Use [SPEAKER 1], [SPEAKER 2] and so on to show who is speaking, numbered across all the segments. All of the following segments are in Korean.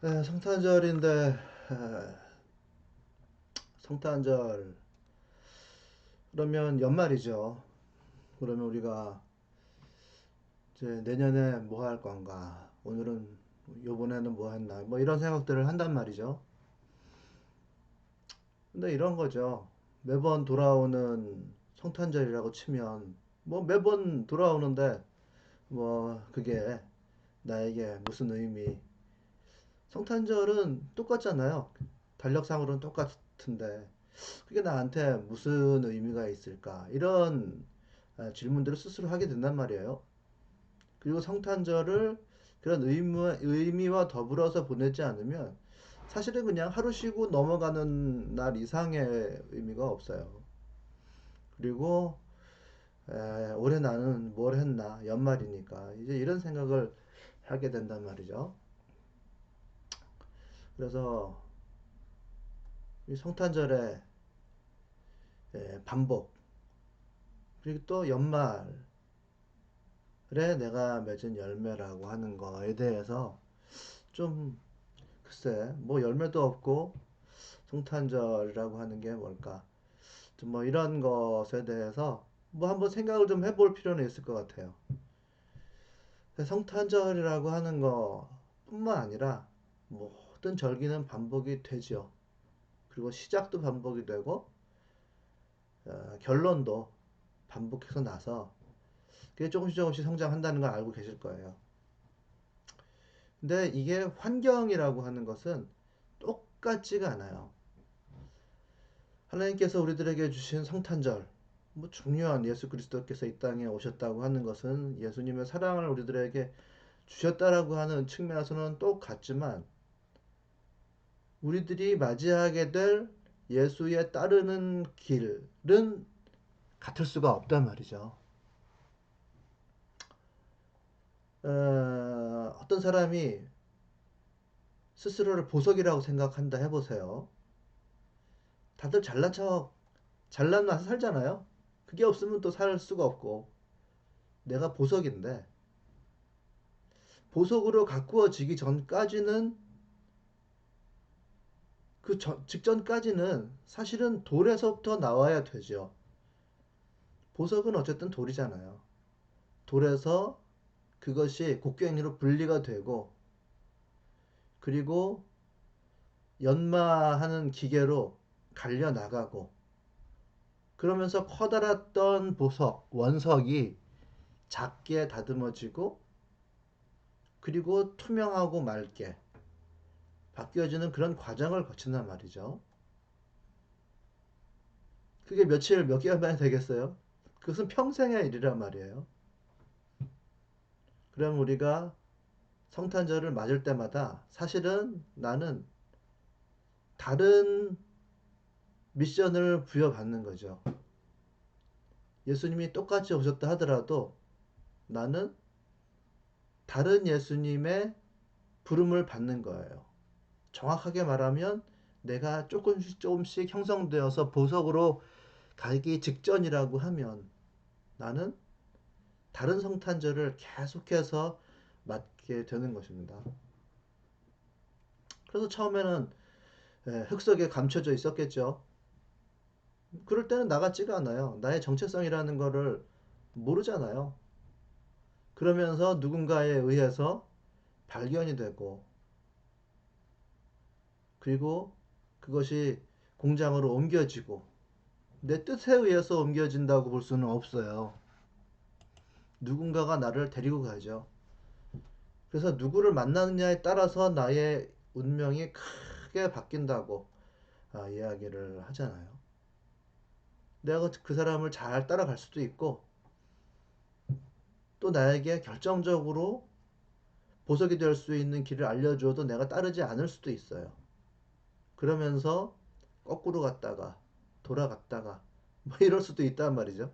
[SPEAKER 1] 성탄절인데 에, 성탄절 그러면 연말이죠. 그러면 우리가 이제 내년에 뭐 할 건가? 오늘은 요번에는 뭐 했나? 뭐 이런 생각들을 한단 말이죠. 근데 이런 거죠. 매번 돌아오는 성탄절이라고 치면 뭐 매번 돌아오는데 뭐 그게 나에게 무슨 의미? 성탄절은 똑같잖아요. 달력상으로는 똑같은데 그게 나한테 무슨 의미가 있을까? 이런 질문들을 스스로 하게 된단 말이에요. 그리고 성탄절을 그런 의미와 더불어서 보내지 않으면 사실은 그냥 하루 쉬고 넘어가는 날 이상의 의미가 없어요. 그리고 올해 나는 뭘 했나? 연말이니까 이제 이런 생각을 하게 된단 말이죠. 그래서 이 성탄절의 반복 그리고 또 연말에 내가 맺은 열매라고 하는 거에 대해서 좀 글쎄 뭐 열매도 없고 성탄절이라고 하는 게 뭘까 좀 뭐 이런 것에 대해서 뭐 한번 생각을 좀 해볼 필요는 있을 것 같아요. 성탄절이라고 하는 것뿐만 아니라 모든 절기는 반복이 되죠. 그리고 시작도 반복이 되고 결론도 반복해서 나서 그게 조금씩 조금씩 성장한다는 걸 알고 계실 거예요. 근데 이게 환경이라고 하는 것은 똑같지가 않아요. 하나님께서 우리들에게 주신 성탄절, 뭐 중요한 예수 그리스도께서 이 땅에 오셨다고 하는 것은 예수님의 사랑을 우리들에게 주셨다라고 하는 측면에서는 똑같지만 우리들이 맞이하게 될 예수에 따르는 길은 같을 수가 없단 말이죠. 어떤 사람이 스스로를 보석이라고 생각한다 해보세요. 다들 잘난 척, 잘난 맛에 살잖아요. 그게 없으면 또 살 수가 없고 내가 보석인데 보석으로 가꾸어지기 전까지는 직전까지는 사실은 돌에서부터 나와야 되죠. 보석은 어쨌든 돌이잖아요. 돌에서 그것이 곡괭이로 분리가 되고 그리고 연마하는 기계로 갈려 나가고 그러면서 커다랐던 보석, 원석이 작게 다듬어지고 그리고 투명하고 맑게 바뀌어지는 그런 과정을 거친단 말이죠. 그게 며칠, 몇 개월 만에 되겠어요? 그것은 평생의 일이란 말이에요. 그럼 우리가 성탄절을 맞을 때마다 사실은 나는 다른 미션을 부여받는 거죠. 예수님이 똑같이 오셨다 하더라도 나는 다른 예수님의 부름을 받는 거예요. 정확하게 말하면 내가 조금씩 조금씩 형성되어서 보석으로 가기 직전이라고 하면 나는 다른 성탄절을 계속해서 맞게 되는 것입니다. 그래서 처음에는 흙 속에 감춰져 있었겠죠. 그럴 때는 나같지가 않아요. 나의 정체성이라는 거를 모르잖아요. 그러면서 누군가에 의해서 발견이 되고 그리고 그것이 공장으로 옮겨지고 내 뜻에 의해서 옮겨진다고 볼 수는 없어요. 누군가가 나를 데리고 가죠. 그래서 누구를 만나느냐에 따라서 나의 운명이 크게 바뀐다고 이야기를 하잖아요. 내가 그 사람을 잘 따라갈 수도 있고 또 나에게 결정적으로 보석이 될 수 있는 길을 알려줘도 내가 따르지 않을 수도 있어요. 그러면서 거꾸로 갔다가 돌아갔다가 뭐 이럴 수도 있단 말이죠.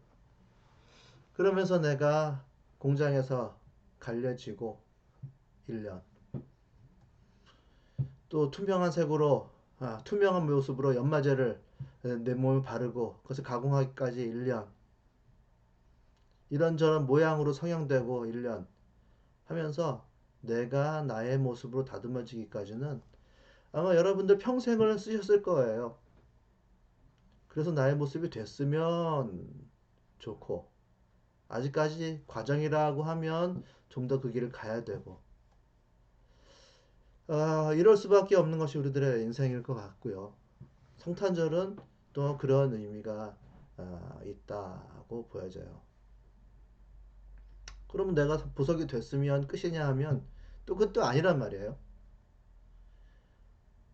[SPEAKER 1] 그러면서 내가 공장에서 갈려지고 1년 또 투명한 색으로 투명한 모습으로 연마제를 내 몸에 바르고 그것을 가공하기까지 1년 이런저런 모양으로 성형되고 1년 하면서 내가 나의 모습으로 다듬어지기까지는 아마 여러분들 평생을 쓰셨을 거예요. 그래서 나의 모습이 됐으면 좋고, 아직까지 과정이라고 하면 좀 더 그 길을 가야 되고, 이럴 수밖에 없는 것이 우리들의 인생일 것 같고요. 성탄절은 또 그런 의미가 있다고 보여져요. 그러면 내가 보석이 됐으면 끝이냐 하면 또 그것도 아니란 말이에요.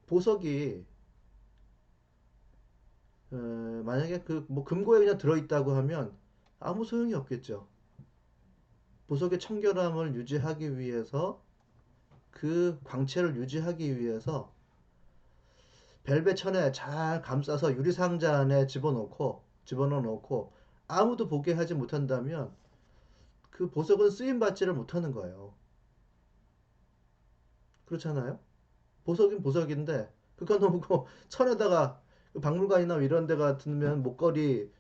[SPEAKER 1] 보석이 만약에 그 뭐 금고에 그냥 들어있다고 하면 아무 소용이 없겠죠. 보석의 청결함을 유지하기 위해서, 그 광채를 유지하기 위해서 벨벳 천에 잘 감싸서 유리상자 안에 집어넣어 놓고 아무도 보게 하지 못한다면 그 보석은 쓰임 받지를 못하는 거예요. 그렇잖아요? 보석인 보석인데 그거 놓고 천에다가 그 박물관이나 이런 데 같으면 목걸이,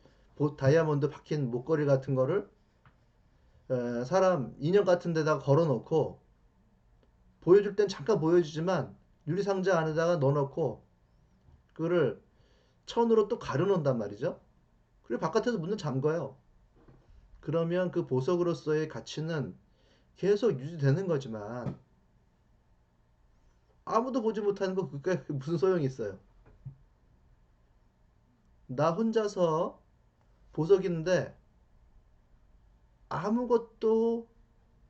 [SPEAKER 1] 다이아몬드 박힌 목걸이 같은 거를 사람 인형 같은 데다가 걸어 놓고 보여줄 땐 잠깐 보여주지만 유리상자 안에다가 넣어놓고 그거를 천으로 또 가려 놓는단 말이죠. 그리고 바깥에서 문을 잠궈요. 그러면 그 보석으로서의 가치는 계속 유지되는 거지만 아무도 보지 못하는 거 그게 무슨 소용이 있어요. 나 혼자서 보석인데 아무것도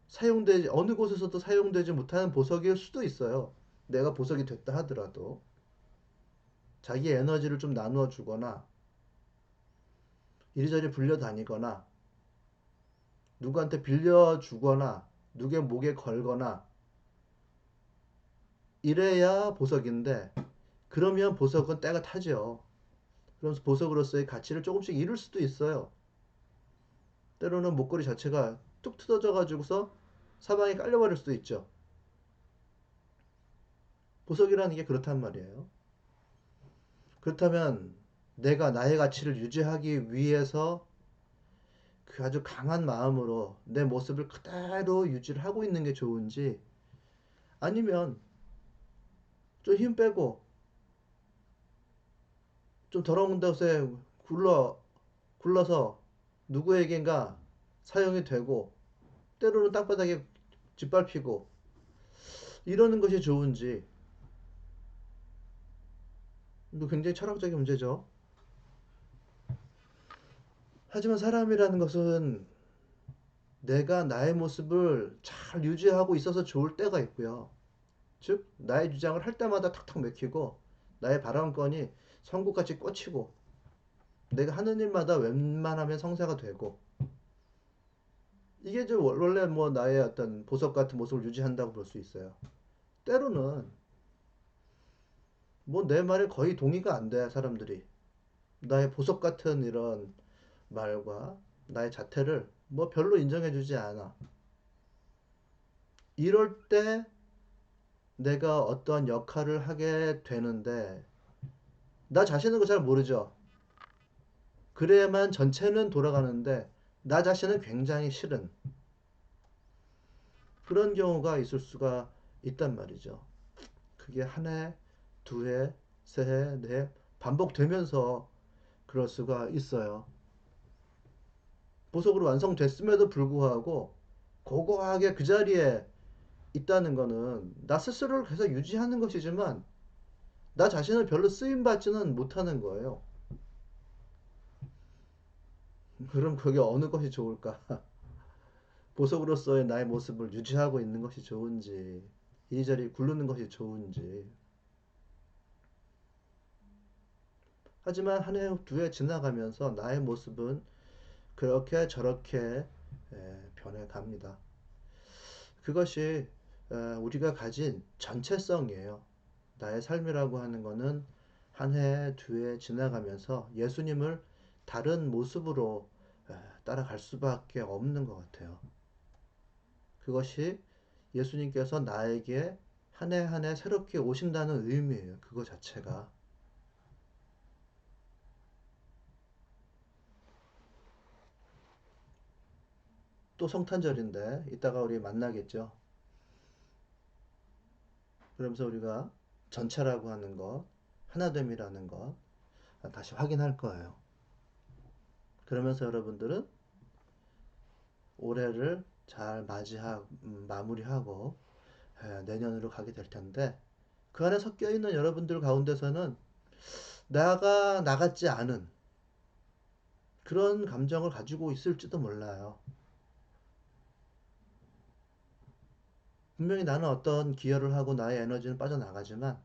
[SPEAKER 1] 사용되지, 어느 곳에서도 사용되지 못하는 보석일 수도 있어요. 내가 보석이 됐다 하더라도 자기 에너지를 좀 나누어 주거나 이리저리 불려다니거나 누구한테 빌려주거나 누구의 목에 걸거나 이래야 보석인데, 그러면 보석은 때가 타죠. 그러면서 보석으로서의 가치를 조금씩 잃을 수도 있어요. 때로는 목걸이 자체가 뚝 뜯어져 가지고서 사방에 깔려버릴 수도 있죠. 보석이라는 게 그렇단 말이에요. 그렇다면 내가 나의 가치를 유지하기 위해서 그 아주 강한 마음으로 내 모습을 그대로 유지를 하고 있는 게 좋은지, 아니면 좀 힘 빼고 좀 더러운 곳에 굴러서 누구에겐가 사용이 되고 때로는 땅바닥에 짓밟히고 이러는 것이 좋은지. 이거 굉장히 철학적인 문제죠. 하지만 사람이라는 것은 내가 나의 모습을 잘 유지하고 있어서 좋을 때가 있고요. 즉 나의 주장을 할 때마다 탁탁 맥히고 나의 발언권이 성국같이 꽂히고 내가 하는 일마다 웬만하면 성사가 되고, 이게 좀 원래 뭐 나의 어떤 보석 같은 모습을 유지한다고 볼 수 있어요. 때로는 뭐 내 말에 거의 동의가 안 돼, 사람들이. 나의 보석 같은 이런 말과 나의 자태를 뭐 별로 인정해주지 않아. 이럴 때 내가 어떤 역할을 하게 되는데 나 자신은 그 잘 모르죠. 그래야만 전체는 돌아가는데 나 자신은 굉장히 싫은 그런 경우가 있을 수가 있단 말이죠. 그게 한 해, 두 해, 세 해, 네 해 반복되면서 그럴 수가 있어요. 보석으로 완성됐음에도 불구하고 고고하게 그 자리에 있다는 거는 나 스스로를 계속 유지하는 것이지만 나 자신을 별로 쓰임받지는 못하는 거예요. 그럼 그게 어느 것이 좋을까? 보석으로서의 나의 모습을 유지하고 있는 것이 좋은지, 이리저리 굴르는 것이 좋은지. 하지만 한 해, 두 해 지나가면서 나의 모습은 그렇게 저렇게 변해갑니다. 그것이 우리가 가진 전체성이에요. 나의 삶이라고 하는 것은 한 해, 두 해 지나가면서 예수님을 다른 모습으로 따라갈 수밖에 없는 것 같아요. 그것이 예수님께서 나에게 한 해 한 해 새롭게 오신다는 의미예요. 그거 자체가. 또 성탄절인데 이따가 우리 만나겠죠. 그러면서 우리가 전체라고 하는 것, 하나됨이라는 것 다시 확인할 거예요. 그러면서 여러분들은 올해를 잘 마무리하고 내년으로 가게 될 텐데, 그 안에 섞여 있는 여러분들 가운데서는 나가 같지 않은 그런 감정을 가지고 있을지도 몰라요. 분명히 나는 어떤 기여를 하고 나의 에너지는 빠져나가지만,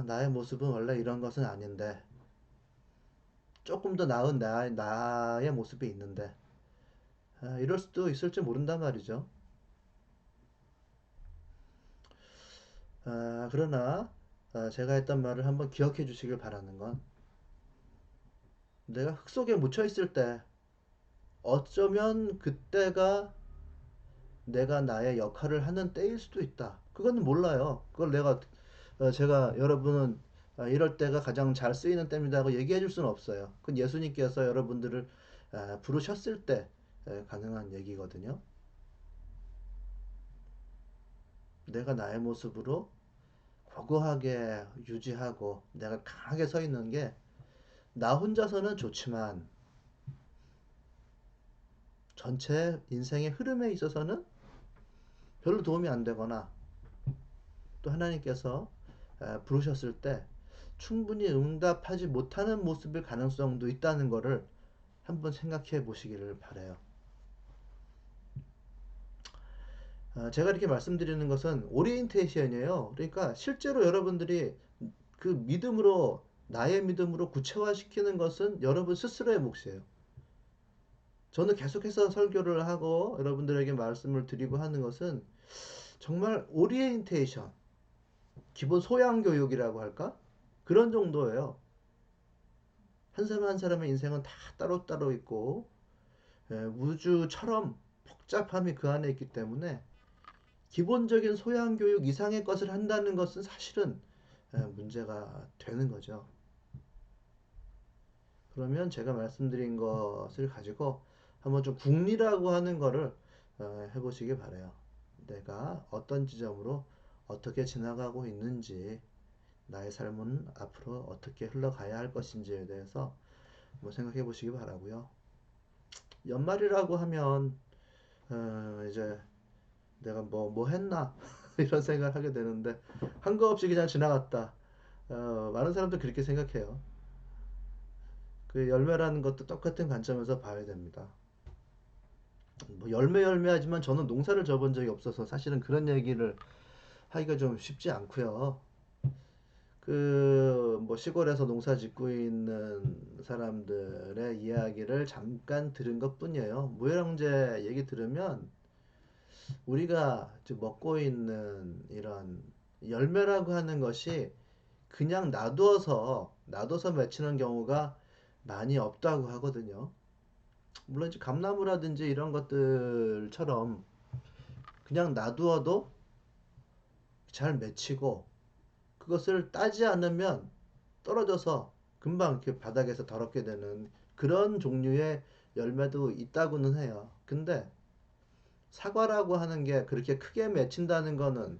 [SPEAKER 1] 나의 모습은 원래 이런 것은 아닌데, 조금 더 나은 나의 모습이 있는데, 이럴 수도 있을지 모른단 말이죠. 그러나 제가 했던 말을 한번 기억해 주시길 바라는 건, 내가 흙 속에 묻혀 있을 때 어쩌면 그때가 내가 나의 역할을 하는 때일 수도 있다. 그건 몰라요. 그걸 제가 여러분은 이럴 때가 가장 잘 쓰이는 때입니다고 얘기해 줄 수는 없어요. 그건 예수님께서 여러분들을 부르셨을 때 가능한 얘기거든요. 내가 나의 모습으로 고고하게 유지하고 내가 강하게 서 있는 게 나 혼자서는 좋지만 전체 인생의 흐름에 있어서는 별로 도움이 안 되거나, 또 하나님께서 부르셨을 때 충분히 응답하지 못하는 모습일 가능성도 있다는 것을 한번 생각해 보시기를 바래요. 제가 이렇게 말씀드리는 것은 오리엔테이션이에요. 그러니까 실제로 여러분들이 그 믿음으로, 나의 믿음으로 구체화시키는 것은 여러분 스스로의 몫이에요. 저는 계속해서 설교를 하고 여러분들에게 말씀을 드리고 하는 것은 정말 오리엔테이션, 기본 소양 교육이라고 할까? 그런 정도예요. 한 사람 한 사람의 인생은 다 따로따로 있고 우주처럼 복잡함이 그 안에 있기 때문에 기본적인 소양 교육 이상의 것을 한다는 것은 사실은 문제가 되는 거죠. 그러면 제가 말씀드린 것을 가지고 한번 좀 궁리라고 하는 거를 해보시기 바래요. 내가 어떤 지점으로 어떻게 지나가고 있는지, 나의 삶은 앞으로 어떻게 흘러가야 할 것인지에 대해서 한번 생각해 보시기 바라고요. 연말이라고 하면 이제 내가 뭐 했나 이런 생각을 하게 되는데, 한 거 없이 그냥 지나갔다. 많은 사람들 그렇게 생각해요. 그 열매라는 것도 똑같은 관점에서 봐야 됩니다. 뭐 열매하지만 저는 농사를 져본 적이 없어서 사실은 그런 얘기를 하기가 좀 쉽지 않고요. 그 뭐 시골에서 농사 짓고 있는 사람들의 이야기를 잠깐 들은 것뿐이에요. 무형제 얘기 들으면 우리가 지금 먹고 있는 이런 열매라고 하는 것이 그냥 놔둬서 맺히는 경우가 많이 없다고 하거든요. 물론 이제 감나무라든지 이런 것들처럼 그냥 놔두어도 잘 맺히고, 그것을 따지 않으면 떨어져서 금방 이렇게 바닥에서 더럽게 되는 그런 종류의 열매도 있다고는 해요. 근데 사과라고 하는 게 그렇게 크게 맺힌다는 거는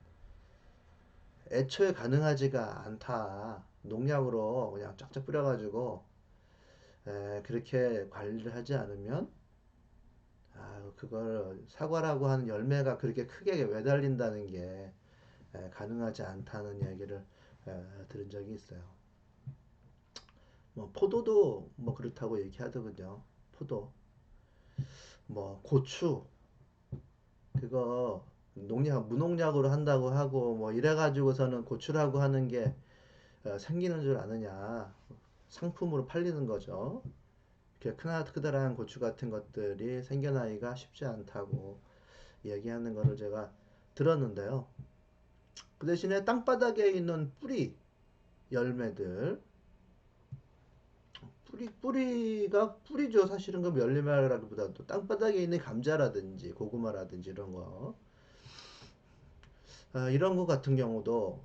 [SPEAKER 1] 애초에 가능하지가 않다. 농약으로 그냥 쫙쫙 뿌려가지고 그렇게 관리를 하지 않으면 그걸 사과라고 하는 열매가 그렇게 크게 매달린다는 게 가능하지 않다는 얘기를 들은 적이 있어요. 뭐 포도도 뭐 그렇다고 얘기하더군요. 포도, 뭐 고추, 그거 무농약으로 한다고 하고 뭐 이래가지고서는 고추라고 하는 게 생기는 줄 아느냐, 상품으로 팔리는 거죠. 이렇게 크다란 고추 같은 것들이 생겨나기가 쉽지 않다고 얘기하는 거를 제가 들었는데요. 그 대신에 땅바닥에 있는 열매들, 뿌리가 뿌리죠. 사실은 그 열매라기보다도 땅바닥에 있는 감자라든지 고구마라든지 이런 거, 이런 거 같은 경우도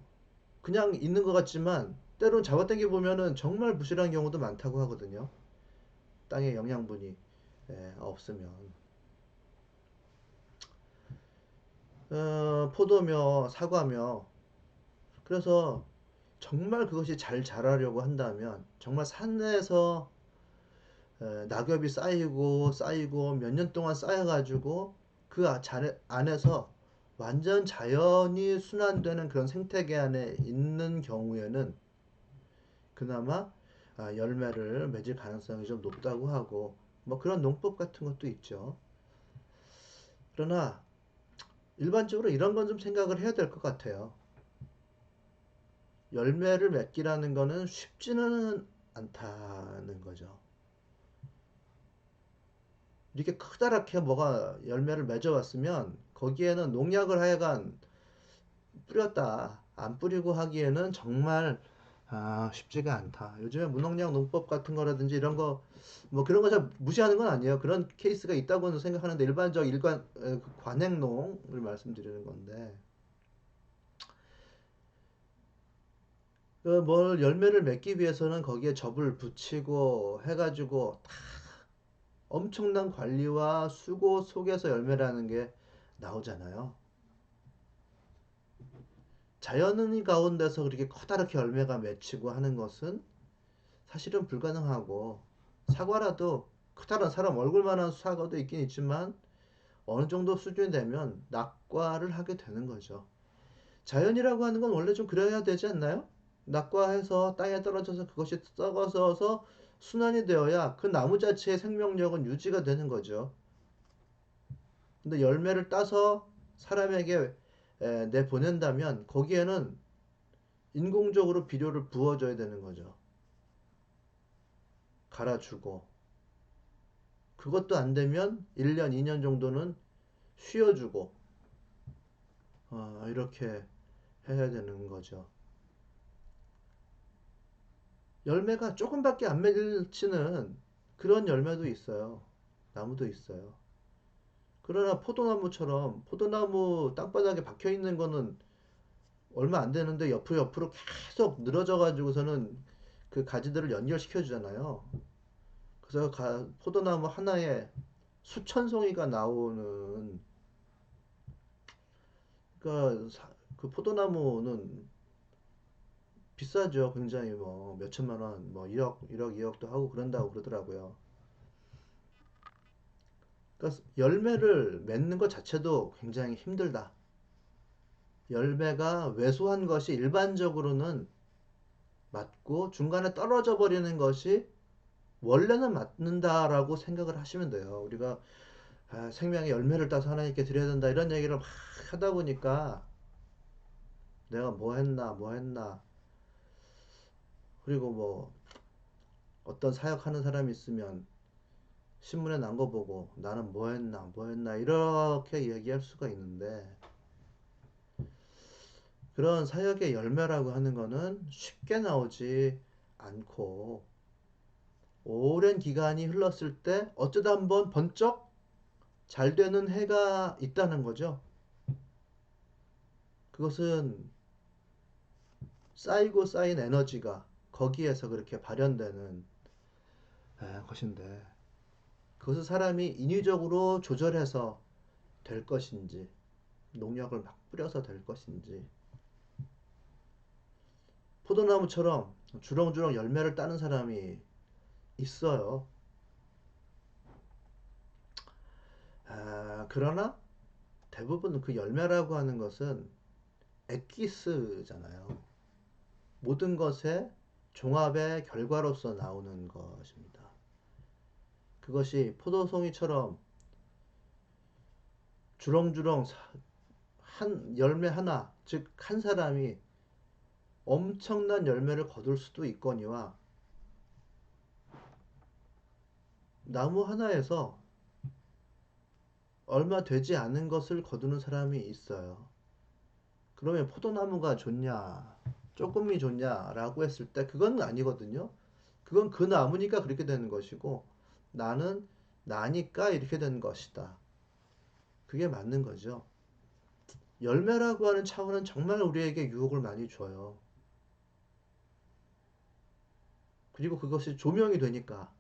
[SPEAKER 1] 그냥 있는 것 같지만 때론 잡아당겨 보면은 정말 부실한 경우도 많다고 하거든요. 땅에 영양분이 없으면. 포도며 사과며 그래서 정말 그것이 잘 자라려고 한다면 정말 산에서 낙엽이 쌓이고 쌓이고 몇 년 동안 쌓여가지고 그 안에서 완전 자연이 순환되는 그런 생태계 안에 있는 경우에는 그나마 열매를 맺을 가능성이 좀 높다고 하고 뭐 그런 농법 같은 것도 있죠. 그러나 일반적으로 이런 건 좀 생각을 해야 될 것 같아요. 열매를 맺기라는 거는 쉽지는 않다는 거죠. 이렇게 크다랗게 뭐가 열매를 맺어왔으면 거기에는 농약을 하여간 뿌렸다. 안 뿌리고 하기에는 정말 쉽지가 않다. 요즘에 무농약 농법 같은 거라든지 이런 거, 뭐 그런 거 잘 무시하는 건 아니에요. 그런 케이스가 있다고는 생각하는데 일반적 관행농을 말씀드리는 건데, 뭘 열매를 맺기 위해서는 거기에 접을 붙이고 해가지고 다 엄청난 관리와 수고 속에서 열매라는 게 나오잖아요. 자연의 가운데서 그렇게 커다랗게 열매가 맺히고 하는 것은 사실은 불가능하고 사과라도 커다란 사람 얼굴만한 사과도 있긴 있지만 어느 정도 수준이 되면 낙과를 하게 되는 거죠. 자연이라고 하는 건 원래 좀 그래야 되지 않나요? 낙과해서 땅에 떨어져서 그것이 썩어서 순환이 되어야 그 나무 자체의 생명력은 유지가 되는 거죠. 근데 열매를 따서 사람에게 내보낸다면 거기에는 인공적으로 비료를 부어줘야 되는 거죠. 갈아주고. 그것도 안 되면 1년, 2년 정도는 쉬어주고, 이렇게 해야 되는 거죠. 열매가 조금밖에 안 맺히는 그런 열매도 있어요. 나무도 있어요. 그러나 포도나무처럼 포도나무 땅바닥에 박혀 있는 거는 얼마 안 되는데 옆으로 계속 늘어져 가지고서는 그 가지들을 연결시켜 주잖아요. 그래서 포도나무 하나에 수천 송이가 나오는 그러니까 그 포도나무는 비싸죠. 굉장히 뭐 몇천만 원, 뭐 1억, 2억도 하고 그런다고 그러더라고요. 그러니까 열매를 맺는 것 자체도 굉장히 힘들다. 열매가 왜소한 것이 일반적으로는 맞고 중간에 떨어져 버리는 것이 원래는 맞는다라고 생각을 하시면 돼요. 우리가 생명의 열매를 따서 하나님께 드려야 된다 이런 얘기를 막 하다 보니까 내가 뭐 했나 그리고 뭐 어떤 사역하는 사람이 있으면 신문에 난 거 보고 나는 뭐 했나 이렇게 얘기할 수가 있는데 그런 사역의 열매라고 하는 거는 쉽게 나오지 않고 오랜 기간이 흘렀을 때 어쩌다 한번 번쩍 잘 되는 해가 있다는 거죠. 그것은 쌓이고 쌓인 에너지가 거기에서 그렇게 발현되는 것인데 그것을 사람이 인위적으로 조절해서 될 것인지 농약을 막 뿌려서 될 것인지 포도나무처럼 주렁주렁 열매를 따는 사람이 있어요. 그러나 대부분 그 열매라고 하는 것은 엑기스잖아요. 모든 것의 종합의 결과로서 나오는 것입니다. 그것이 포도송이처럼 주렁주렁 한 열매 하나, 즉 한 사람이 엄청난 열매를 거둘 수도 있거니와 나무 하나에서 얼마 되지 않은 것을 거두는 사람이 있어요. 그러면 포도나무가 좋냐, 조금이 좋냐라고 했을 때 그건 아니거든요. 그건 그 나무니까 그렇게 되는 것이고 나는 나니까 이렇게 된 것이다. 그게 맞는 거죠. 열매라고 하는 차원은 정말 우리에게 유혹을 많이 줘요. 그리고 그것이 조명이 되니까.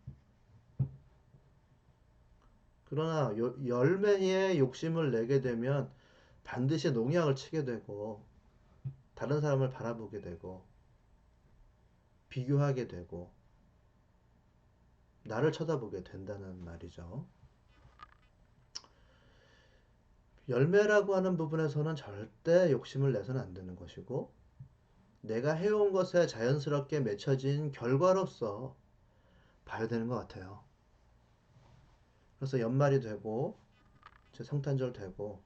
[SPEAKER 1] 그러나 열매에 욕심을 내게 되면 반드시 농약을 치게 되고 다른 사람을 바라보게 되고 비교하게 되고 나를 쳐다보게 된다는 말이죠. 열매라고 하는 부분에서는 절대 욕심을 내서는 안 되는 것이고 내가 해온 것에 자연스럽게 맺혀진 결과로서 봐야 되는 것 같아요. 그래서 연말이 되고 제 성탄절 되고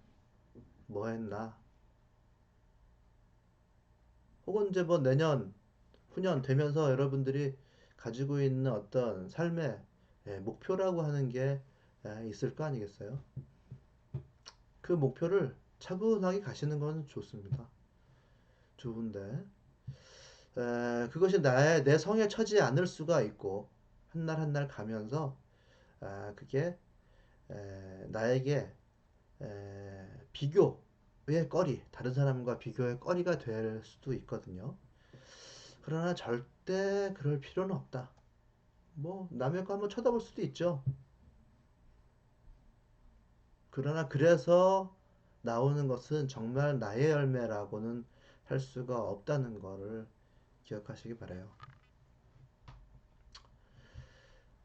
[SPEAKER 1] 뭐 했나 혹은 이제 뭐 내년 후년 되면서 여러분들이 가지고 있는 어떤 삶의 목표라고 하는 게 있을 거 아니겠어요? 그 목표를 차분하게 가시는 건 좋습니다. 좋은데 그것이 내 성에 처지 않을 수가 있고 한 날 한 날 가면서 그게 나에게 비교의 꺼리, 다른 사람과 비교의 꺼리가 될 수도 있거든요. 그러나 절대 그럴 필요는 없다. 뭐 남의 거 한번 쳐다볼 수도 있죠. 그러나 그래서 나오는 것은 정말 나의 열매라고는 할 수가 없다는 것을 기억하시기 바래요.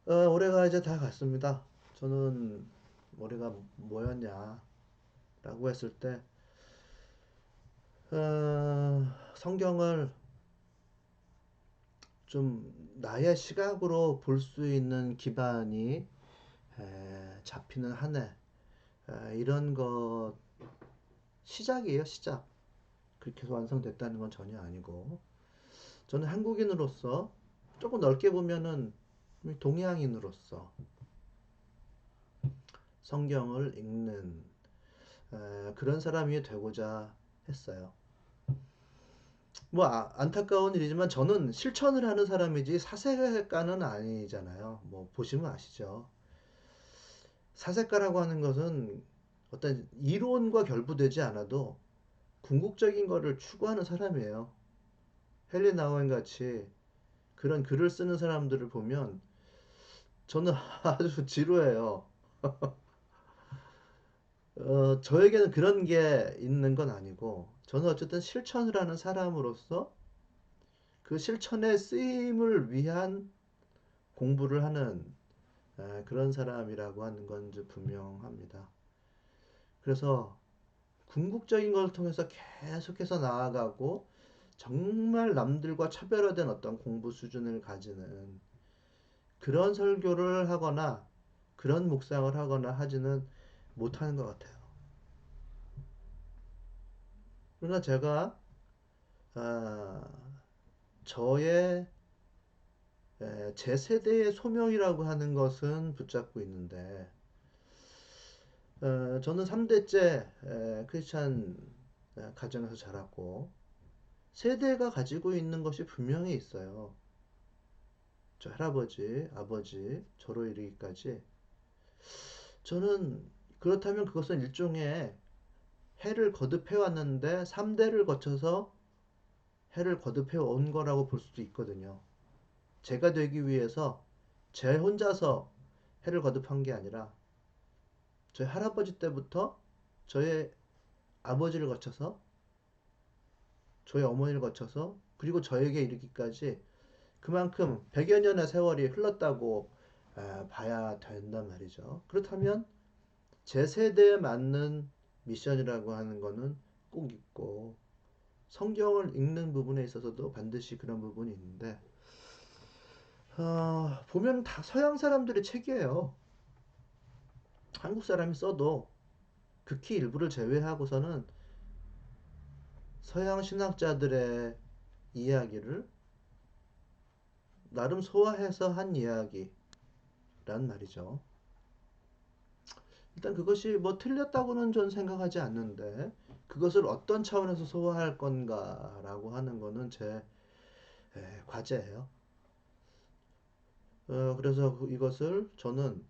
[SPEAKER 1] 올해가 이제 다 갔습니다. 저는 올해가 뭐였냐 라고 했을 때 성경을 좀 나의 시각으로 볼 수 있는 기반이 잡히는 한 해, 이런 것 시작이에요. 시작. 그렇게 해서 완성됐다는 건 전혀 아니고 저는 한국인으로서 조금 넓게 보면은 동양인으로서 성경을 읽는 그런 사람이 되고자 했어요. 뭐 안타까운 일이지만 저는 실천을 하는 사람이지 사색가는 아니잖아요. 뭐 보시면 아시죠. 사색가라고 하는 것은 어떤 이론과 결부되지 않아도 궁극적인 거를 추구하는 사람이에요. 헨리 나우엔 같이 그런 글을 쓰는 사람들을 보면 저는 아주 지루해요. 저에게는 그런 게 있는 건 아니고 저는 어쨌든 실천을 하는 사람으로서 그 실천의 쓰임을 위한 공부를 하는 그런 사람이라고 하는 건 이제 분명합니다. 그래서 궁극적인 걸 통해서 계속해서 나아가고 정말 남들과 차별화된 어떤 공부 수준을 가지는 그런 설교를 하거나 그런 묵상을 하거나 하지는 못하는 것 같아요. 그러나 제가 아, 저의 제 세대의 소명이라고 하는 것은 붙잡고 있는데 저는 3대째 크리스찬 가정에서 자랐고 세대가 가지고 있는 것이 분명히 있어요. 저 할아버지, 아버지, 저로 이르기까지 저는 그렇다면 그것은 일종의 해를 거듭해 왔는데 3대를 거쳐서 해를 거듭해 온 거라고 볼 수도 있거든요. 제가 되기 위해서 제 혼자서 해를 거듭한 게 아니라 저희 할아버지 때부터 저의 아버지를 거쳐서 저희 어머니를 거쳐서 그리고 저에게 이르기까지 그만큼 100여 년의 세월이 흘렀다고 봐야 된단 말이죠. 그렇다면 제 세대에 맞는 미션이라고 하는 거는 꼭 있고 성경을 읽는 부분에 있어서도 반드시 그런 부분이 있는데 보면 다 서양 사람들의 책이에요. 한국 사람이 써도 극히 일부를 제외하고서는 서양 신학자들의 이야기를 나름 소화해서 한 이야기란 말이죠. 일단 그것이 뭐 틀렸다고는 전 생각하지 않는데 그것을 어떤 차원에서 소화할 건가라고 하는 거는 제 과제예요. 그래서 이것을 저는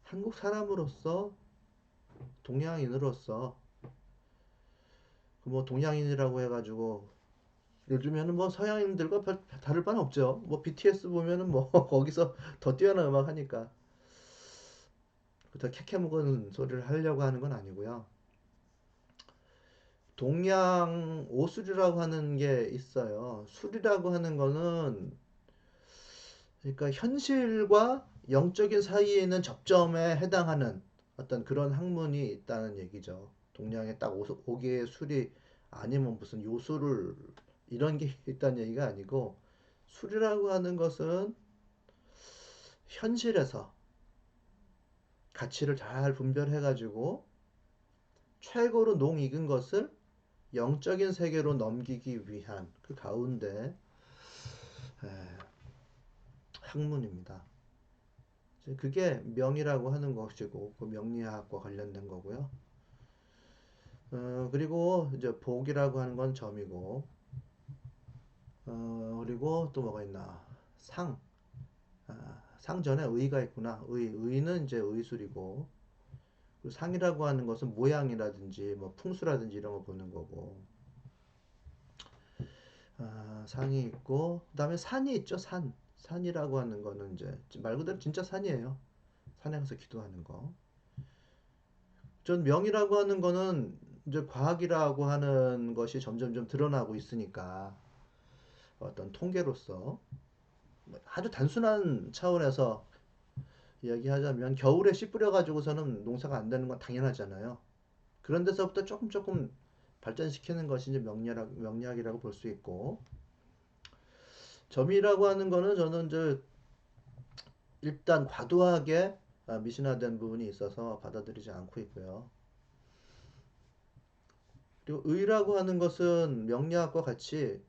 [SPEAKER 1] 한국 사람으로서 동양인으로서 뭐 동양인이라고 해가지고 요즘에는 뭐 서양인들과 별 다를 바는 없죠. 뭐 BTS 보면은 뭐 거기서 더 뛰어난 음악 하니까 더 캐캐 묵은 소리를 하려고 하는 건 아니고요. 동양 오술이라고 하는 게 있어요. 술이라고 하는 거는 그러니까 현실과 영적인 사이에 있는 접점에 해당하는 어떤 그런 학문이 있다는 얘기죠. 동양에 딱 5개의 술이 아니면 무슨 요술을 이런 게 있다는 얘기가 아니고 술이라고 하는 것은 현실에서 가치를 잘 분별해가지고 최고로 농익은 것을 영적인 세계로 넘기기 위한 그 가운데 학문입니다. 그게 명이라고 하는 것이고 그 명리학과 관련된 거고요. 그리고 이제 복이라고 하는 건 점이고 그리고 또 뭐가 있나 상 상전에 의가 있구나. 의는 이제 의술이고 그 상이라고 하는 것은 모양이라든지 뭐 풍수라든지 이런 거 보는 거고 상이 있고 그다음에 산이 있죠. 산이라고 하는 거는 이제 말 그대로 진짜 산이에요. 산에 가서 기도하는 거. 전 명이라고 하는 거는 이제 과학이라고 하는 것이 점점 좀 드러나고 있으니까 어떤 통계로서 아주 단순한 차원에서 이야기하자면 겨울에 씨 뿌려가지고서는 농사가 안 되는 건 당연하잖아요. 그런 데서부터 조금 조금 발전시키는 것이 이제 명리학이라고 볼 수 있고 점이라고 하는 거는 저는 이제 일단 과도하게 미신화된 부분이 있어서 받아들이지 않고 있고요. 그리고 의라고 하는 것은 명리학과 같이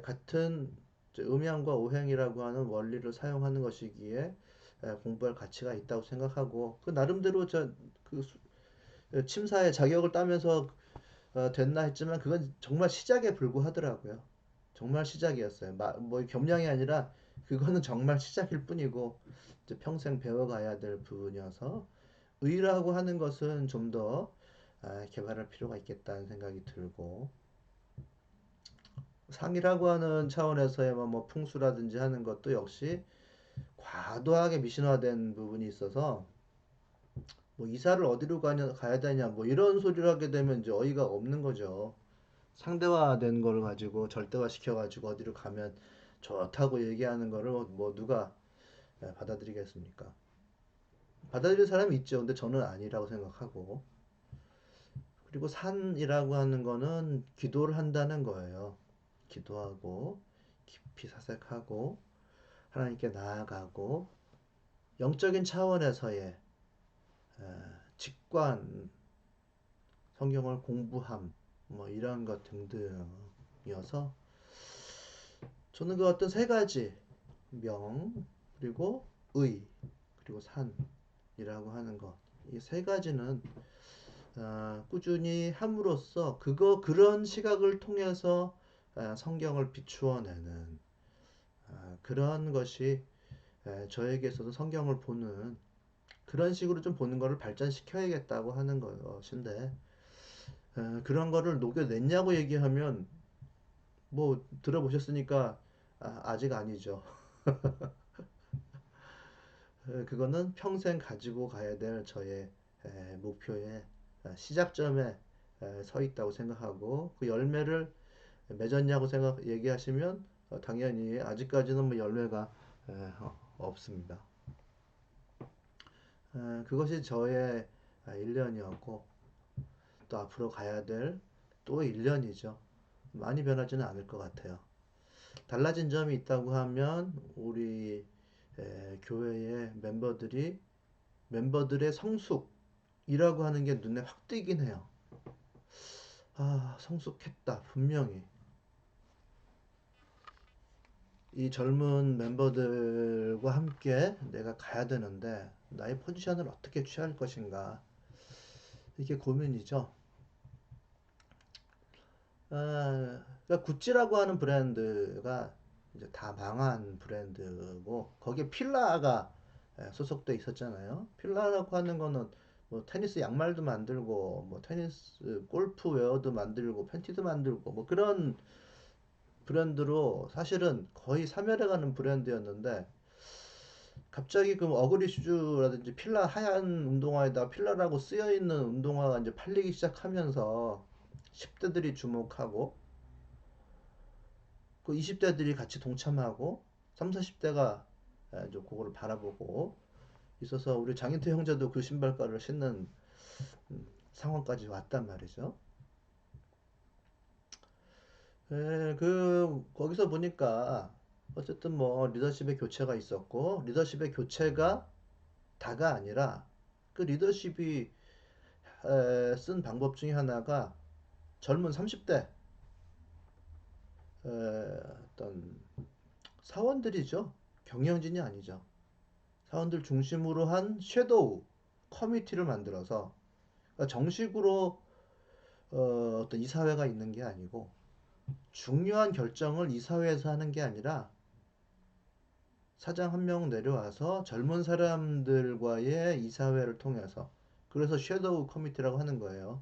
[SPEAKER 1] 같은 음양과 오행이라고 하는 원리를 사용하는 것이기에 공부할 가치가 있다고 생각하고 그 나름대로 그 침사의 자격을 따면서 됐나 했지만 그건 정말 시작에 불과하더라고요. 정말 시작이었어요. 뭐 겸양이 아니라 그거는 정말 시작일 뿐이고 이제 평생 배워가야 될 부분이어서 의라고 하는 것은 좀 더 개발할 필요가 있겠다는 생각이 들고 상이라고 하는 차원에서의 뭐 풍수라든지 하는 것도 역시 과도하게 미신화된 부분이 있어서 뭐 이사를 어디로 가야 되냐 뭐 이런 소리를 하게 되면 이제 어이가 없는 거죠. 상대화된 걸 가지고 절대화 시켜가지고 어디로 가면 좋다고 얘기하는 거를 뭐 누가 받아들이겠습니까? 받아들일 사람이 있죠. 근데 저는 아니라고 생각하고 그리고 산이라고 하는 거는 기도를 한다는 거예요. 기도하고 깊이 사색하고 하나님께 나아가고 영적인 차원에서의 직관, 성경을 공부함, 뭐 이런 것 등등이어서 저는 그 어떤 세 가지 명 그리고 의 그리고 산이라고 하는 것 이 세 가지는 꾸준히 함으로써 그런 시각을 통해서 성경을 비추어내는 그런 것이 저에게 있어서 성경을 보는 그런 식으로 좀 보는 거를 발전시켜야겠다고 하는 것인데 그런 거를 녹여냈냐고 얘기하면 뭐 들어보셨으니까 아직 아니죠. 그거는 평생 가지고 가야 될 저의 목표의 시작점에 서 있다고 생각하고 그 열매를 맺었냐고 얘기하시면 당연히 아직까지는 뭐 열매가 없습니다. 그것이 저의 1년이었고 또 앞으로 가야 될 또 1년이죠. 많이 변하지는 않을 것 같아요. 달라진 점이 있다고 하면 우리 교회의 멤버들의 성숙이라고 하는 게 눈에 확 띄긴 해요. 성숙했다 분명히 이 젊은 멤버들과 함께 내가 가야 되는데 나의 포지션을 어떻게 취할 것인가 이게 고민이죠. 그러니까 구찌라고 하는 브랜드가 이제 다 망한 브랜드고 거기에 필라가 소속돼 있었잖아요. 필라라고 하는 거는 뭐 테니스 양말도 만들고 뭐 테니스 골프 웨어도 만들고 팬티도 만들고 뭐 그런 브랜드로 사실은 거의 사멸해가는 브랜드였는데 갑자기 그 어그리 슈즈라든지 하얀 운동화에다 필라라고 쓰여 있는 운동화가 이제 팔리기 시작하면서 10대들이 주목하고 그 20대들이 같이 동참하고 3, 40대가 좀 그거를 바라보고 있어서 우리 장인태 형제도 그 신발가를 신는 상황까지 왔단 말이죠. 거기서 보니까 어쨌든 뭐 리더십의 교체가 있었고 리더십의 교체가 다가 아니라 그 리더십이 쓴 방법 중에 하나가 젊은 30대 어떤 사원들이죠. 경영진이 아니죠. 사원들 중심으로 한 섀도우 커미티를 만들어서 그러니까 정식으로 어떤 이사회가 있는 게 아니고 중요한 결정을 이사회에서 하는 게 아니라 사장 한 명 내려와서 젊은 사람들과의 이사회를 통해서 그래서 섀도우 커미티라고 하는 거예요.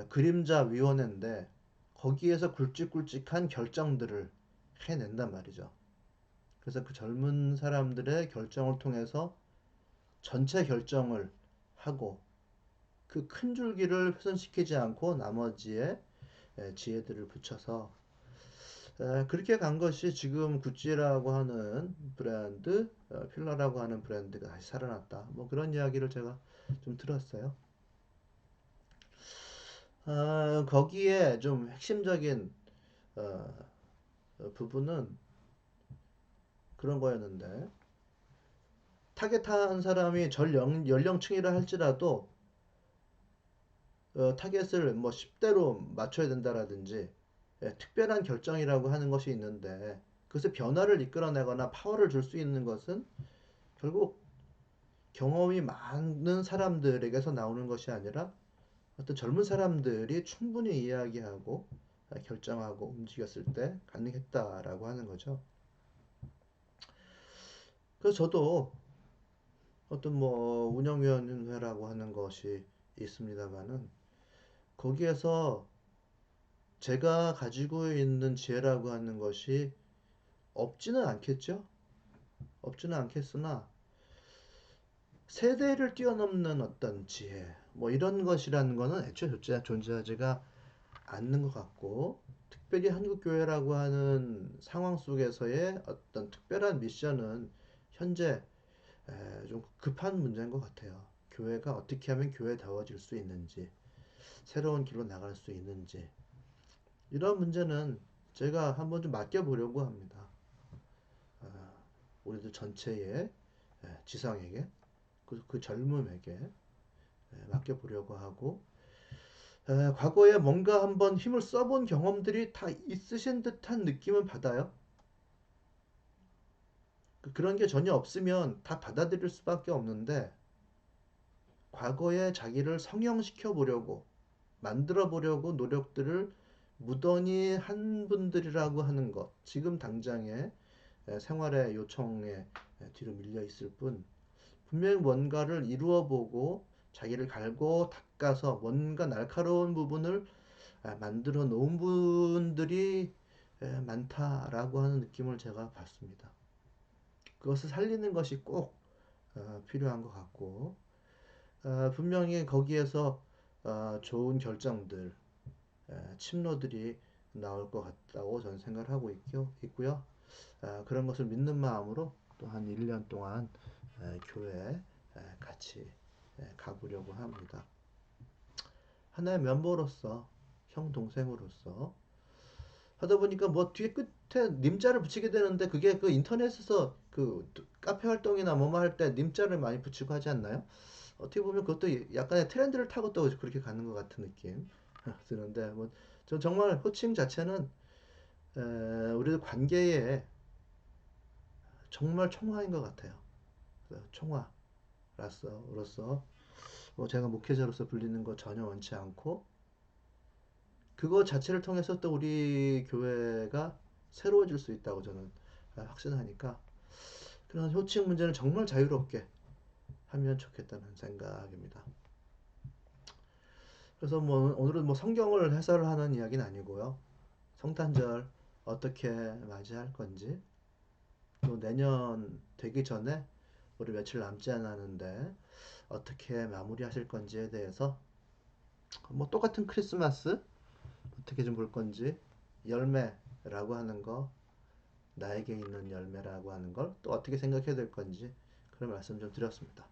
[SPEAKER 1] 그림자 위원회인데 거기에서 굵직굵직한 결정들을 해낸단 말이죠. 그래서 그 젊은 사람들의 결정을 통해서 전체 결정을 하고 그 큰 줄기를 훼손시키지 않고 나머지에 지혜들을 붙여서 그렇게 간 것이 지금 구찌라고 하는 브랜드, 필러라고 하는 브랜드가 다시 살아났다. 뭐 그런 이야기를 제가 좀 들었어요. 거기에 좀 핵심적인 어, 부분은 그런 거였는데 타겟한 사람이 전 연령층이라 할지라도 타겟을 뭐 10대로 맞춰야 된다라든지 특별한 결정이라고 하는 것이 있는데 그것에 변화를 이끌어내거나 파워를 줄 수 있는 것은 결국 경험이 많은 사람들에게서 나오는 것이 아니라 어떤 젊은 사람들이 충분히 이야기하고 결정하고 움직였을 때 가능했다라고 하는 거죠. 그래서 저도 어떤 뭐 운영위원회라고 하는 것이 있습니다만은 거기에서 제가 가지고 있는 지혜라고 하는 것이 없지는 않겠죠? 없지는 않겠으나 세대를 뛰어넘는 어떤 지혜 뭐 이런 것이라는 거는 애초에 존재하지가 않는 것 같고 특별히 한국교회라고 하는 상황 속에서의 어떤 특별한 미션은 현재 좀 급한 문제인 것 같아요. 교회가 어떻게 하면 교회다워질 수 있는지 새로운 길로 나갈 수 있는지 이런 문제는 제가 한번 좀 맡겨보려고 합니다. 우리들 전체의 지성에게 그 젊음에게 맡겨보려고 하고 과거에 뭔가 한번 힘을 써본 경험들이 다 있으신 듯한 느낌은 받아요. 그런 게 전혀 없으면 다 받아들일 수밖에 없는데 과거에 자기를 성형시켜 보려고 만들어 보려고 노력들을 무던히 한 분들이라고 하는 것 지금 당장에 생활의 요청에 뒤로 밀려 있을 뿐 분명히 뭔가를 이루어 보고 자기를 갈고 닦아서 뭔가 날카로운 부분을 만들어 놓은 분들이 많다라고 하는 느낌을 제가 받습니다. 그것을 살리는 것이 꼭 필요한 것 같고 분명히 거기에서 좋은 결정들, 침노들이 나올 것 같다고 저는 생각을 하고 있고요. 그런 것을 믿는 마음으로 또 한 1년 동안 교회에 같이 가보려고 합니다. 하나의 멤버로서, 형 동생으로서 하다 보니까 뭐 뒤에 끝에 님자를 붙이게 되는데 그게 그 인터넷에서 그 카페 활동이나 뭐뭐 할 때 님자를 많이 붙이고 하지 않나요? 어떻게 보면 그것도 약간의 트렌드를 타고 또 그렇게 가는 것 같은 느낌 드는데 뭐 저 정말 호칭 자체는 우리들 관계에 정말 총화인 것 같아요. 총화로서 뭐 제가 목회자로서 불리는 거 전혀 원치 않고 그거 자체를 통해서 또 우리 교회가 새로워질 수 있다고 저는 확신하니까 그런 호칭 문제는 정말 자유롭게 하면 좋겠다는 생각입니다. 그래서 뭐 오늘은 뭐 성경을 해설을 하는 이야기는 아니고요. 성탄절 어떻게 맞이할 건지 또 내년 되기 전에 우리 며칠 남지 않았는데 어떻게 마무리하실 건지에 대해서 뭐 똑같은 크리스마스 어떻게 좀 볼 건지 열매라고 하는 거 나에게 있는 열매라고 하는 걸 또 어떻게 생각해야 될 건지 그런 말씀 좀 드렸습니다.